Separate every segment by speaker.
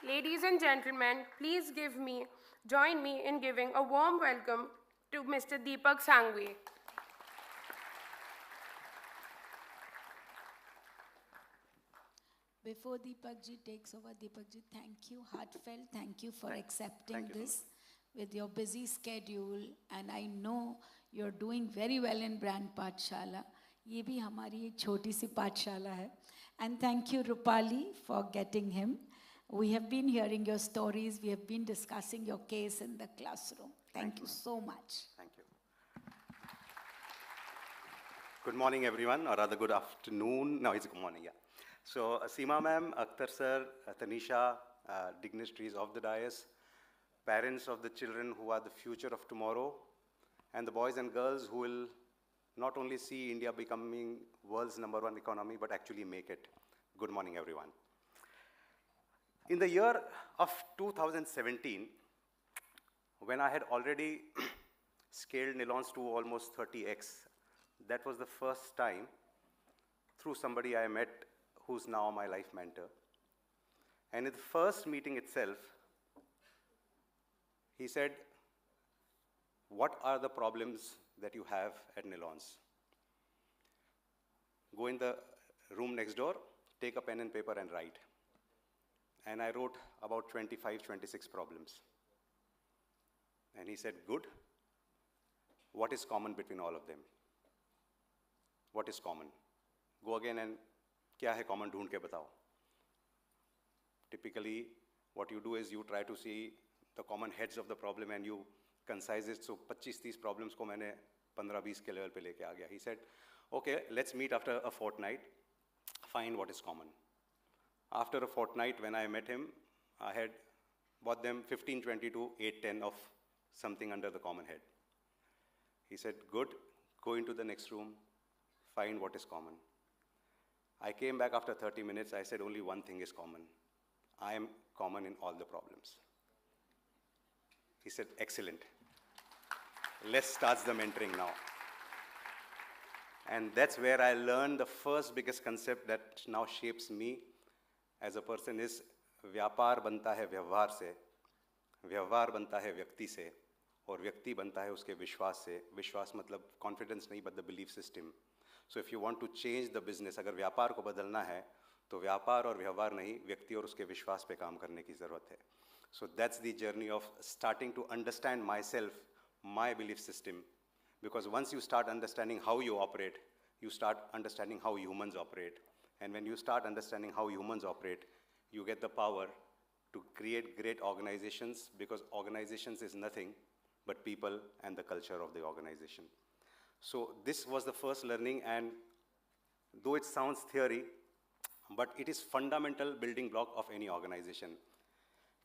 Speaker 1: Ladies and gentlemen, please join me in giving a warm welcome to Mr. Deepak Sangvi.
Speaker 2: Before Deepak ji takes over, Deepak ji, thank you, heartfelt thank you for accepting this with your busy schedule. And I know you're doing very well in Brand Pathshala. ये भी हमारी एक छोटी सी पाठशाला है. And thank you, Rupali, for getting him. We have been hearing your stories. We have been discussing your case in the classroom. Thank you so much.
Speaker 3: Thank you. Good morning, everyone, or rather good afternoon. No, it's good morning, yeah. So, Seema ma'am, Akhtar sir, Tanisha, dignitaries of the dais, parents of the children who are the future of tomorrow, and the boys and girls who will not only see India becoming world's #1 economy, but actually make it. Good morning, everyone. In the year of 2017, when I had already scaled Nilons to almost 30x, that was the first time through somebody I met who's now my life mentor. And in the first meeting itself, he said, what are the problems that you have at Nilons? Go in the room next door, take a pen and paper and write. And I wrote about 25, 26 problems. And he said, good. What is common between all of them? What is common? Go again and क्या है common ढूंढ के बताओ. Typically, what you do is you try to see the common heads of the problem and you concise it. So 25-30 problems को मैंने 15-20 के level पे लेके आ गया. He said, okay, let's meet after a fortnight, find what is common. After a fortnight, when I met him, I had bought them 15-20 to 8-10 of something under the common head. He said, good, go into the next room, find what is common. I came back after 30 minutes, I said only one thing is common. I am common in all the problems. He said, excellent. Let's start the mentoring now. And that's where I learned the first biggest concept that now shapes me as a person is व्यापार बनता है व्यवहार से, व्यवहार बनता है व्यक्ति से, और व्यक्ति बनता है उसके विश्वास से. विश्वास मतलब confidence नहीं, but the belief system. So if you want to change the business, अगर व्यापार को बदलना है, तो व्यापार और व्यवहार नहीं, व्यक्ति और उसके विश्वास पे काम करने की ज़रूरत है. So that's the journey of starting to understand myself, my belief system. Because once you start understanding how you operate, you start understanding how humans operate. And when you start understanding how humans operate, you get the power to create great organizations, because organizations is nothing but people and the culture of the organization. So this was the first learning, and though it sounds theory, but it is fundamental building block of any organization.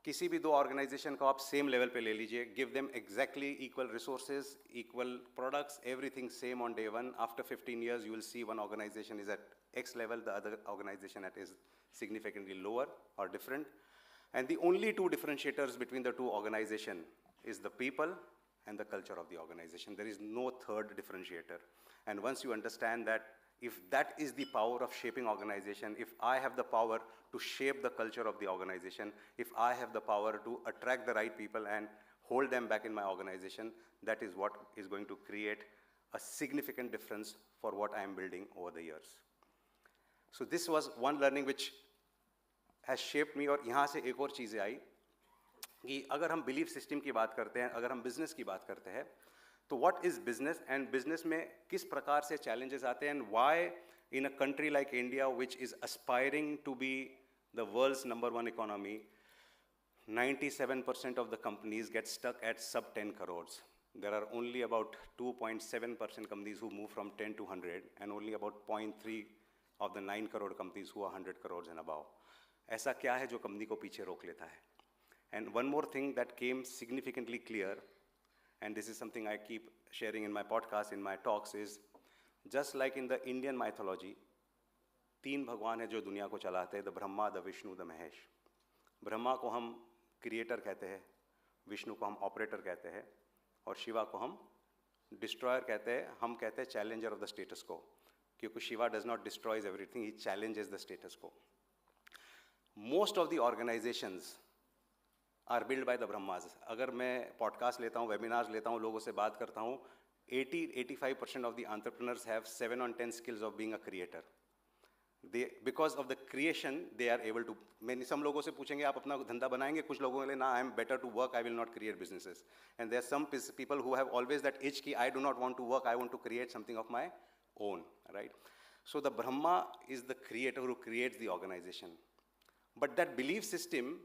Speaker 3: किसी भी दो organization को आप same level पे ले लीजिए, give them exactly equal resources, equal products, everything same on day one. After 15 years, you will see one organization is at X level, the other organization is significantly lower or different. And the only two differentiators between the two organizations is the people and the culture of the organization. There is no third differentiator. And once you understand that, if that is the power of shaping organization, if I have the power to shape the culture of the organization, if I have the power to attract the right people and hold them back in my organization, that is what is going to create a significant difference for what I am building over the years. So this was one learning which has shaped me. और यहाँ से एक और चीज़ें आई कि अगर हम belief system की बात करते हैं, अगर हम बिजनेस की बात करते हैं, तो what is business and business में किस प्रकार से चैलेंजेस आते हैं, and why in a country like India which is aspiring to be the world's #1 economy, 97% of the companies get stuck at sub 10 crores. There are only about 2.7% companies who move from 10 to 100, and only about 0.3 of the 9 crore companies who are 100 crores and above. ऐसा क्या है जो company को पीछे रोक लेता है? And one more thing that came significantly clear, and this is something I keep sharing in my podcast, in my talks, is just like in the Indian mythology, तीन भगवान हैं जो दुनिया को चलाते हैं, the Brahma, the Vishnu, the Mahesh. Brahma को हम क्रिएटर कहते हैं, विष्णु को हम ऑपरेटर कहते हैं, और शिवा को हम डिस्ट्रॉयर कहते हैं. हम कहते हैं चैलेंजर ऑफ द स्टेटस को, क्योंकि Shiva does not destroys everything, he challenges the status को. Most of the organizations are built by the Brahmas. अगर मैं podcast लेता हूँ, webinars लेता हूँ, लोगों से बात करता हूँ, 80-85% of the entrepreneurs have 7 on 10 skills of being a creator. Because of the creation, they are able to. मैंने some लोगों से पूछेंगे आप अपना धंधा बनाएंगे, कुछ लोगों के लिए ना, I am better to work, I will not create businesses. And there are some people who have always that itch कि I do not want to work, I want to create something of my own, right? So the Brahma is the creator who creates the organization. But that belief system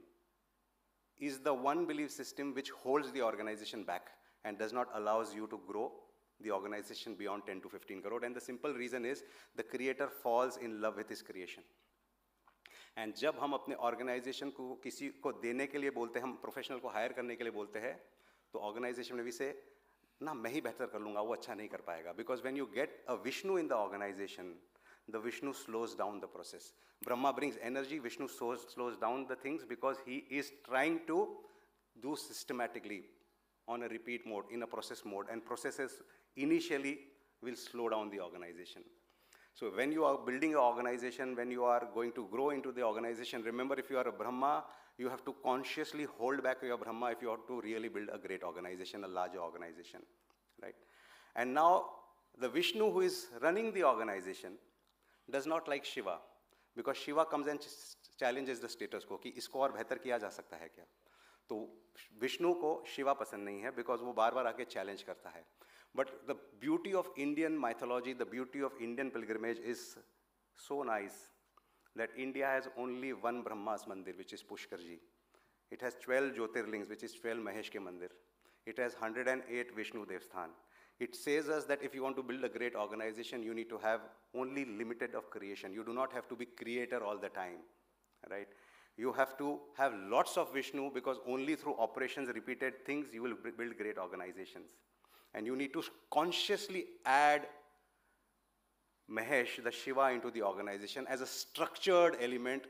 Speaker 3: is the one belief system which holds the organization back and does not allows you to grow the organization beyond 10 to 15 crore. And the simple reason is the creator falls in love with his creation. And जब हम अपने organization को किसी को देने के लिए बोलते हैं, हम professional को hire करने के लिए बोलते हैं, तो organization में भी से ना मैं ही बेहतर कर लूँगा, वो अच्छा नहीं कर पाएगा. Because when you get a Vishnu in the organization, the Vishnu slows down the process. Brahma brings energy, Vishnu slows down the things because he is trying to do systematically on a repeat mode, in a process mode, and processes initially will slow down the organization. So when you are building an organization, when you are going to grow into the organization, remember if you are a Brahma, you have to consciously hold back your Brahma if you want to really build a great organization, a larger organization, right? And now the Vishnu who is running the organization does not like Shiva, because Shiva comes and challenges the status quo कि इसको और बेहतर किया जा सकता है क्या. तो विष्णु को शिवा पसंद नहीं है because वो बार बार आके challenge करता है. But the beauty of Indian mythology, the beauty of Indian pilgrimage is so nice that India has only one Brahma's mandir, which is Pushkarji. It has 12 Jyotirlings, which is 12 Mahesh ke mandir. It has 108 Vishnu Devsthan. It says us that if you want to build a great organization, you need to have only limited of creation. You do not have to be creator all the time, right? You have to have lots of Vishnu, because only through operations, repeated things, you will build great organizations. And you need to consciously add Mahesh, the Shiva, into the organization as a structured element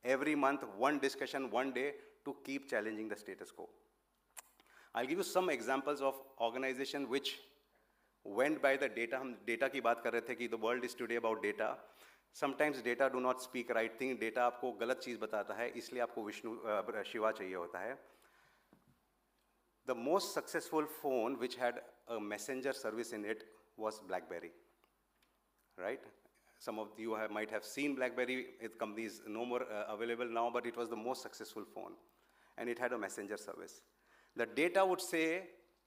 Speaker 3: every month, one discussion, one day, to keep challenging the status quo. I'll give you some examples of organization which went by the data. हम data की बात कर रहे थे कि the world is today about data. Sometimes data do not speak right thing. Data आपको गलत चीज़ बताता है, इसलिए आपको विष्णु शिवा चाहिए होता है. The most successful phone which had a messenger service in it was BlackBerry, right? Some of you might have seen BlackBerry. Its company is no more available now, but it was the most successful phone, and it had a messenger service. The data would say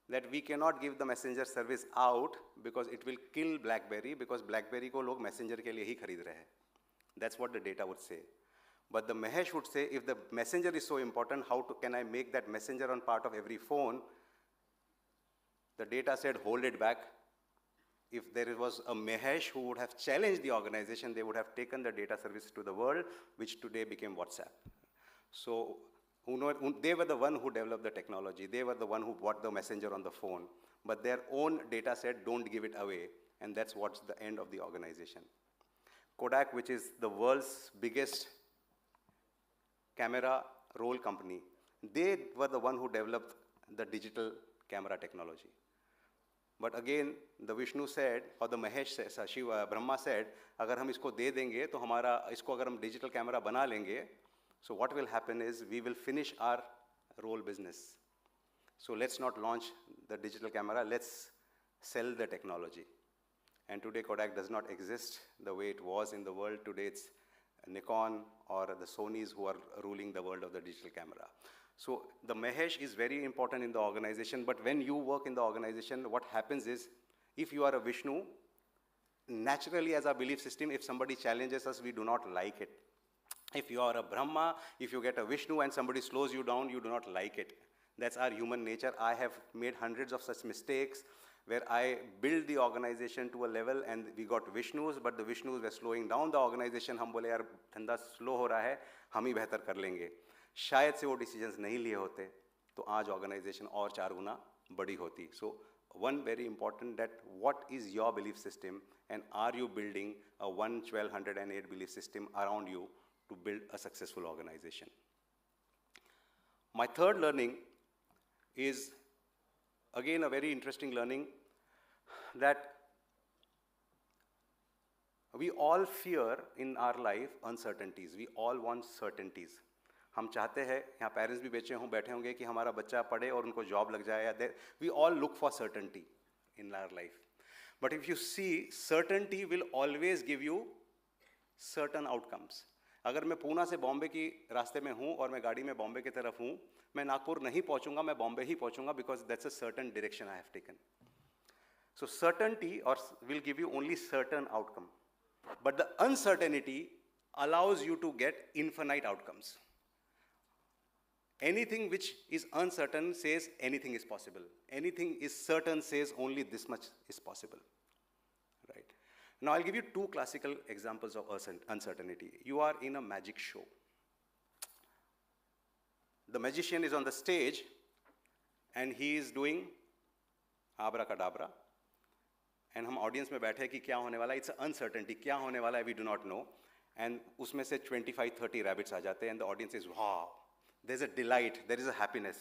Speaker 3: that we cannot give the messenger service out because it will kill BlackBerry, because BlackBerry को लोग messenger के लिए ही खरीद रहे हैं. That's what the data would say. But the Mahesh would say, if the messenger is so important, can I make that messenger on part of every phone? The data said, hold it back. If there was a Mahesh who would have challenged the organization, they would have taken the data service to the world, which today became WhatsApp. So they were the one who developed the technology. They were the one who bought the messenger on the phone. But their own data said, don't give it away. And that's what's the end of the organization. Kodak, which is the world's biggest camera roll company, they were the one who developed the digital camera technology. But again, the Vishnu said, or the Mahesh said, Shiva, Brahma said, अगर हम इसको दे देंगे तो हमारा इसको अगर हम digital camera बना लेंगे, so what will happen is we will finish our roll business. So let's not launch the digital camera, let's sell the technology. And today Kodak does not exist the way it was in the world. Today it's Nikon or the Sonys who are ruling the world of the digital camera. So the Mahesh is very important in the organization, but when you work in the organization, what happens is, if you are a Vishnu, naturally as our belief system, if somebody challenges us, we do not like it. If you are a Brahma, if you get a Vishnu and somebody slows you down, you do not like it. That's our human nature. I have made hundreds of such mistakes where I built the organization to a level and we got Vishnus, but the Vishnus were slowing down the organization. हम बोले यार धंधा slow हो रहा है, हम ही बेहतर कर लेंगे. शायद से वो decisions नहीं लिए होते, तो आज organization और 4 गुना बड़ी होती. So one very important, that what is your belief system, and are you building a 1/1208 belief system around you to build a successful organization? My third learning is again a very interesting learning, that we all fear in our life uncertainties. We all want certainties. हम चाहते हैं, यहाँ parents भी बैठे होंगे कि हमारा बच्चा पढ़े और उनको जॉब लग जाए, या we all look for certainty in our life. But if you see, certainty will always give you certain outcomes. अगर मैं पूना से बॉम्बे की रास्ते में हूँ और मैं गाड़ी में बॉम्बे की तरफ हूँ, मैं नागपुर नहीं पहुँचूंगा, मैं बॉम्बे ही पहुँचूंगा, because that's a certain direction I have taken. So certainty will give you only certain outcome, but the uncertainty allows you to get infinite outcomes. Anything which is uncertain says anything is possible. Anything is certain says only this much is possible, right? Now I'll give you two classical examples of uncertainty. You are in a magic show. The magician is on the stage and he is doing abracadabra. And हम audience में बैठे कि क्या होने वाला है, it's uncertainty, क्या होने वाला है we do not know. And उसमें से 25-30 रैबिट्स आ जाते हैं and the audience is wow, there is a delight, there is a happiness.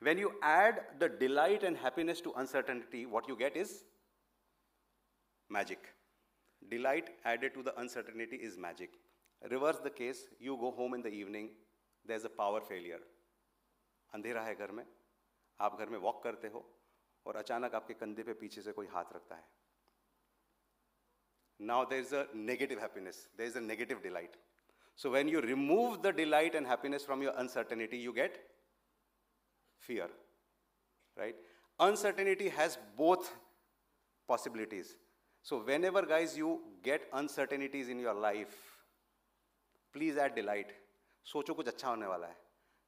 Speaker 3: When you add the delight and happiness to uncertainty, what you get is magic. Delight added to the uncertainty is magic. Reverse the case, you go home in the evening, there is a power failure. अंधेरा है घर में, आप घर में walk करते हो और अचानक आपके कंधे पे पीछे से कोई हाथ रखता है. Now there is a negative happiness, there is a negative delight. So when you remove the delight and happiness from your uncertainty, you get fear, right? Uncertainty has both possibilities. So whenever guys you get uncertainties in your life, please add delight. सोचो कुछ अच्छा होने वाला है,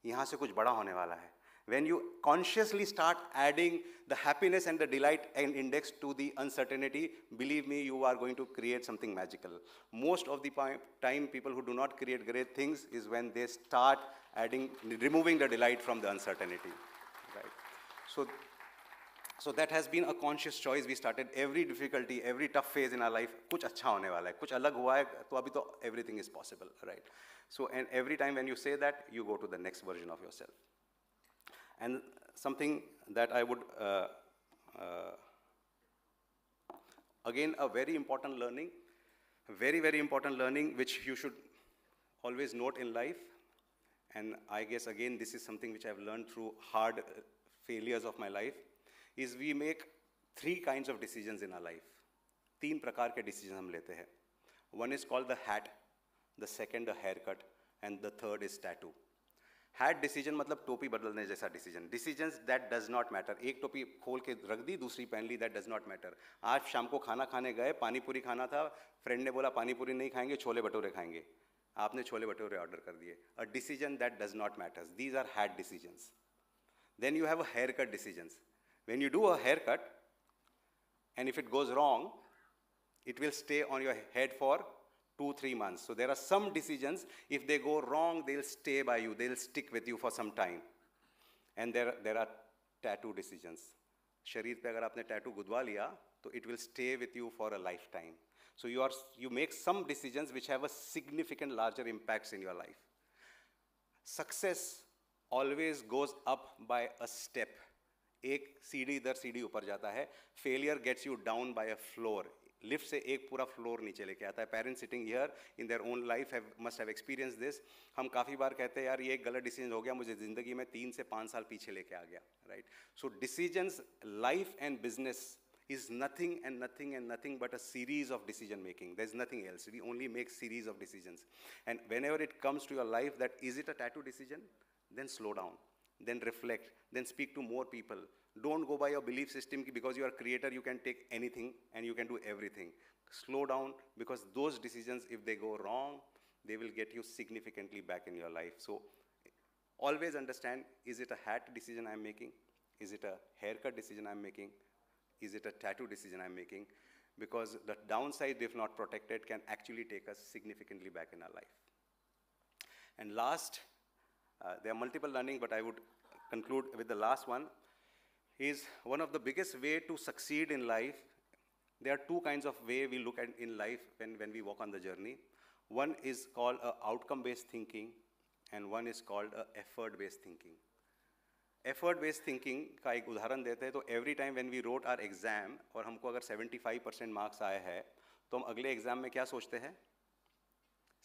Speaker 3: यहाँ से कुछ बड़ा होने वाला है. When you consciously start adding the happiness and the delight and index to the uncertainty, believe me, you are going to create something magical. Most of the time, people who do not create great things is when they start removing the delight from the uncertainty, right? So that has been a conscious choice. We started every difficulty, every tough phase in our life, कुछ अच्छा होने वाला है, कुछ अलग हुआ है, तो अभी तो everything is possible, right? So, and every time when you say that, you go to the next version of yourself. And something that I would, again, a very important learning, very important learning, which you should always note in life. And I guess, again, this is something which I've learned through hard failures of my life, is we make 3 kinds of decisions in our life. 3 प्रकार के decisions हम लेते हैं. One is called the hat, the second a haircut, and the third is tattoo. Had decision मतलब टोपी बदलने जैसा decision. Decisions that does not matter. एक टोपी खोल के रख दी, दूसरी पहन ली, दैट डज नॉट मैटर. आज शाम को खाना खाने गए, पानी पूरी खाना था, फ्रेंड ने बोला पानी पूरी नहीं खाएंगे, छोले भटूरे खाएंगे, आपने छोले भटूरे ऑर्डर कर दिए. A decision that does not matters. These are head decisions. Then you have a hair cut decisions. When you do a hair cut and if it goes wrong, it will stay on your head for 2-3 months. So there are some decisions, if they go wrong, they'll stay by you, they'll stick with you for some time. And there are tattoo decisions. शरीर पे अगर आपने tattoo गुदवा लिया, तो it will stay with you for a lifetime. So you make some decisions which have a significant larger impacts in your life. Success always goes up by a step. एक सीढ़ी दर सीढ़ी ऊपर जाता है. Failure gets you down by a floor. Lift से एक पूरा floor नीचे लेके आता है. Parents sitting here in their own life must have experience this. हम काफ़ी बार कहते हैं यार ये एक गलत डिसीजन हो गया, मुझे ज़िंदगी में 3 से 5 साल पीछे लेके आ गया, right? So decisions, life and business is nothing but a series of decision making. There's nothing else. We only make series of decisions. And whenever it comes to your life that is it a tattoo decision, then slow down, then reflect, then speak to more people. Don't go by your belief system because you are a creator, you can take anything and you can do everything. Slow down, because those decisions, if they go wrong, they will get you significantly back in your life. So always understand, is it a hat decision I'm making? Is it a haircut decision I'm making? Is it a tattoo decision I'm making? Because the downside, if not protected, can actually take us significantly back in our life. And last, there are multiple learning, but I would conclude with the last one, is one of the biggest way to succeed in life. There are 2 kinds of way we look at in life when we walk on the journey. One is called outcome-based thinking, and one is called effort-based thinking. Effort-based thinking का एक उदाहरण देते हैं तो every time when we wrote our exam और हमको अगर 75% marks आए हैं तो हम अगले एग्जाम में क्या सोचते हैं?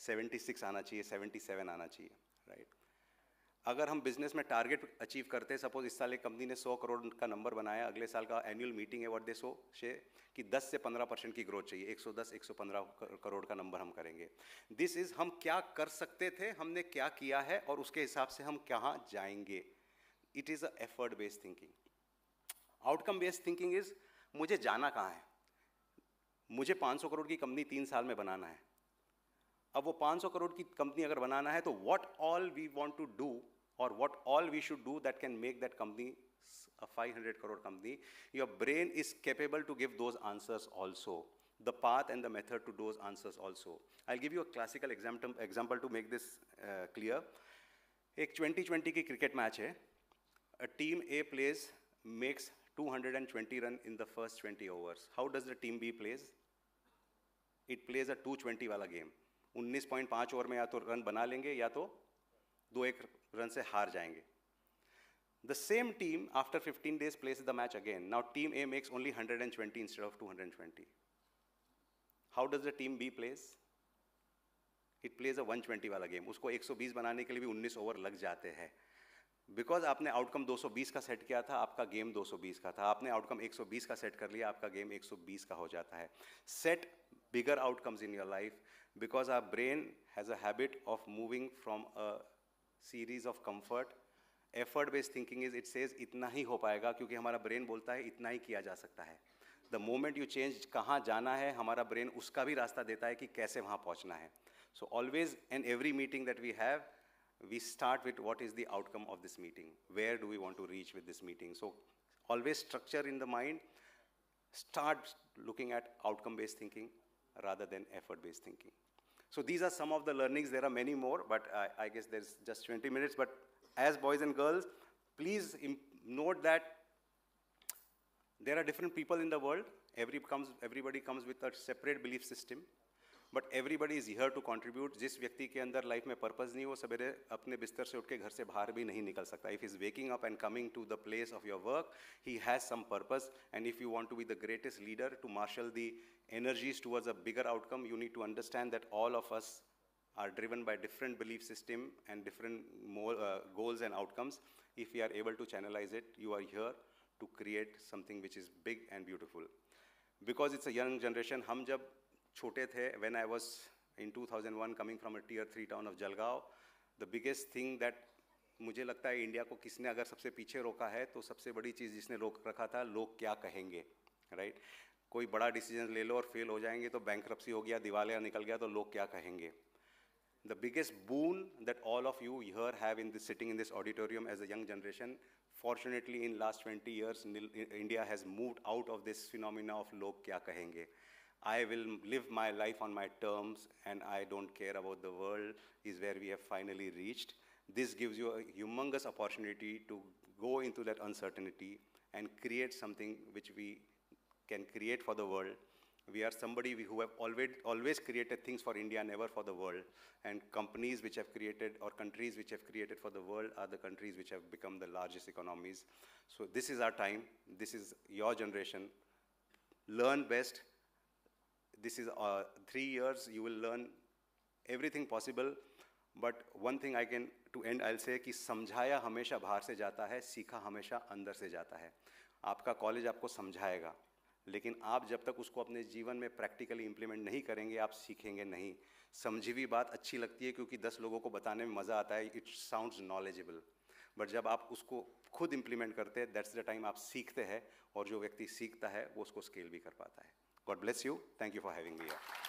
Speaker 3: 76 आना चाहिए, 77 आना चाहिए, राइट? अगर हम बिजनेस में टारगेट अचीव करते हैं, सपोज इस साल एक कंपनी ने 100 करोड़ का नंबर बनाया, अगले साल का एनुअल मीटिंग है व्हाट दे सो शे कि 10 से 15% की ग्रोथ चाहिए, 110 115 करोड़ का नंबर हम करेंगे। दिस इज हम क्या कर सकते थे, हमने क्या किया है और उसके हिसाब से हम कहाँ जाएंगे। It is a effort based thinking. Outcome based thinking is मुझे जाना कहाँ है, मुझे 500 करोड़ की कंपनी 3 साल में बनाना है। अब वो 500 करोड़ की कंपनी अगर बनाना है तो what all we want to do और what all we should do that can make that company a 500 crore company. Your brain is capable to give those answers also, the path and the method to those answers also. I'll give you a classical example to make this clear. एक 2020 की cricket match है, a team A plays makes 220 run in the first 20 overs. How does the team B plays? It plays a 220 वाला game. 19.5 over में या तो run बना लेंगे या तो 2-1 रन से हार जाएंगे। The same team after 15 days plays the match again. Now team A makes only 120 instead of 220. How does the team B plays? It plays a 120 वाला गेम। उसको 120 बनाने के लिए भी 19 ओवर लग जाते हैं। बिकॉज आपने आउटकम 220 का सेट किया था, आपका गेम 220 का था। आपने आउटकम 120 का सेट कर लिया, आपका गेम 120 का हो जाता है। Set bigger outcomes in your life because our brain has a habit of moving from a series of comfort. Effort based thinking is it says इतना ही हो पाएगा, क्योंकि हमारा ब्रेन बोलता है इतना ही किया जा सकता है। द मोमेंट यू चेंज कहाँ जाना है, हमारा ब्रेन उसका भी रास्ता देता है कि कैसे वहाँ पहुँचना है। So always and every meeting that we have, we start with what is the outcome of this meeting, where do we want to reach with this meeting. So always structure in the mind, start looking at outcome based thinking rather than effort based thinking. So these are some of the learnings. There are many more, but I guess there's just 20 minutes. But as boys and girls, please note that there are different people in the world. Everybody comes with a separate belief system. But everybody is here to contribute. जिस व्यक्ति के अंदर life में purpose नहीं, वो सवेरे अपने बिस्तर से उठ के घर से बाहर भी नहीं निकल सकता। If is waking up and coming to the place of your work, he has some purpose. And if you want to be the greatest leader to marshal the energies towards a bigger outcome, you need to understand that all of us are driven by different belief system and different goals and outcomes. If we are able to channelize it, you are here to create something which is big and beautiful. Because it's a young generation, हम जब छोटे थे, when I was in 2001 coming from a tier 3 town of Jalgaon, the biggest thing that मुझे लगता है India को किसने अगर सबसे पीछे रोका है तो सबसे बड़ी चीज़ जिसने रोक रखा था, लोग क्या कहेंगे, राइट? कोई बड़ा डिसीजन ले लो और फेल हो जाएंगे तो बैंकरप्सी हो गया, दिवालिया निकल गया तो लोग क्या कहेंगे। The biggest boon that all of you here have in this sitting in this auditorium as a young generation, fortunately in last 20 years India has moved out of this phenomena of log kya kahenge. I will live my life on my terms and I don't care about the world is where we have finally reached. This gives you a humongous opportunity to go into that uncertainty and create something which we can create for the world. We are somebody who have always created things for India, never for the world. And companies which have created, or countries which have created for the world, are the countries which have become the largest economies. So this is our time. This is your generation. Learn best. This is 3 years. You will learn everything possible. But one thing I can, to end, I'll say कि समझाया हमेशा बाहर से जाता है, सीखा हमेशा अंदर से जाता है. आपका कॉलेज आपको समझाएगा, लेकिन आप जब तक उसको अपने जीवन में प्रैक्टिकली इम्प्लीमेंट नहीं करेंगे, आप सीखेंगे नहीं. समझी हुई बात अच्छी लगती है क्योंकि 10 लोगों को बताने में मज़ा आता है, इट साउंड्स नॉलेजेबल. बट जब आप उसको खुद इम्प्लीमेंट करते हैं, दैट्स द टाइम आप सीखते हैं, और जो व्यक्ति सीखता है वो उसको स्केल भी कर पाता है. God bless you. Thank you for having me here.